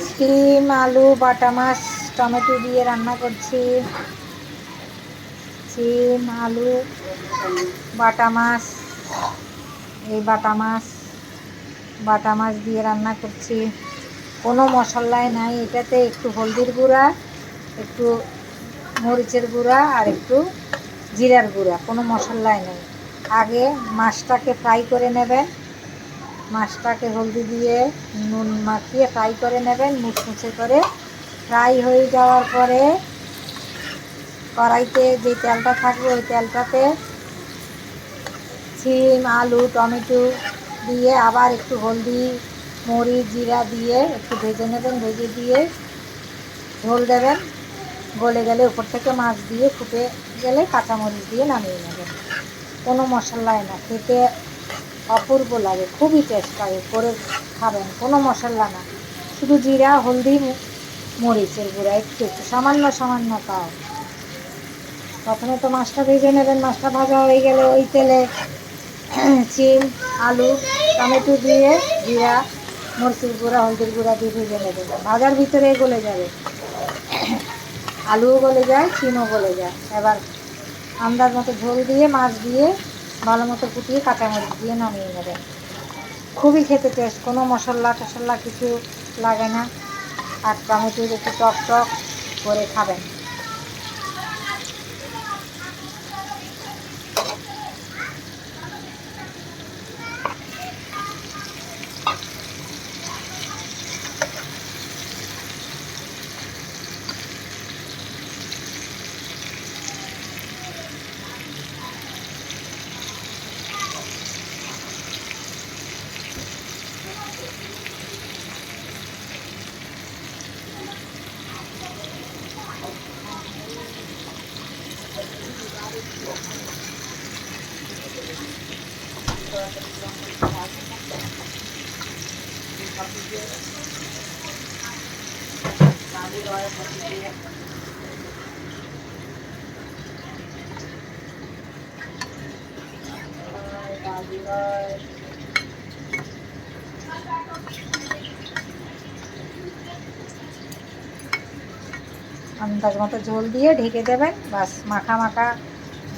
শিম আলু বাটা মাছ টমেটো দিয়ে রান্না করছি। শিম আলু বাটা মাছ, এই বাটা মাছ দিয়ে রান্না করছি। কোনো মশলাই নাই এটাতে, একটু হলদির গুঁড়া, একটু মরিচের গুঁড়া আর একটু জিরার গুঁড়া, কোনো মশলাই নেই। আগে মাছটাকে ফ্রাই করে নেবেন, মাছটাকে হলদি দিয়ে নুন মাখিয়ে ফ্রাই করে নেবেন মুচমুচে করে। ফ্রাই হয়ে যাওয়ার পরে কড়াইতে যে তেলটা থাকবে ওই তেলটাতে শিম আলু টমেটো দিয়ে আবার একটু হলদি মরিচ জিরা দিয়ে একটু ভেজে নেবেন। ভেজে দিয়ে ঝোল দেবেন, গলে গেলে উপর থেকে মাছ দিয়ে ফুটে গেলে কাঁচামরিচ দিয়ে নামিয়ে নেবেন। কোনো মশলাই না, খেতে অপূর্ব লাগে, খুবই টেস্ট লাগে, করে খাবেন। কোনো মশলা না, শুধু জিরা হলদি মরিচের গুঁড়া একটু একটু সামান্য সামান্য তাও। প্রথমে তো মাছটা ভেজে নেবেন, মাছটা ভাজা হয়ে গেলে ওই তেলে শিম আলু টমেটো দিয়ে জিরা মরিচের গুঁড়া হলদির গুঁড়া দিয়ে ভেজে নেবেন। ভাজার ভিতরে গলে যাবে, আলুও গলে যায় শিমও গলে যায়। এবার আন্দাজ মতো ঝোল দিয়ে মাছ দিয়ে ভালো মতো ফুটিয়ে কাঁচামরিচ দিয়ে নামিয়ে নেবেন। খুবই খেতে টেস্ট, কোনো মশলা টশলা কিছু লাগে না। আর টমেটোর একটু টক টক করে খাবেন। আন্দাজ মতো ঝোল দিয়ে ঢেকে দেবেন, বাস। মাখা মাখা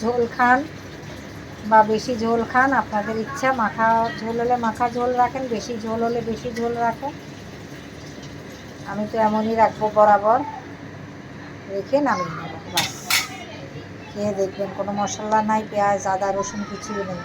ঝোল খান বা বেশি ঝোল খান, আপনাদের ইচ্ছা। মাখা ঝোল হলে মাখা ঝোল রাখেন, বেশি ঝোল হলে বেশি ঝোল রাখেন। আমি তো এমনই রাখবো, বরাবর রেখে নামিয়ে নেব, বাস। খেয়ে দেখবেন, কোনো মশলা নাই, পেঁয়াজ আদা রসুন কিছুই নেই।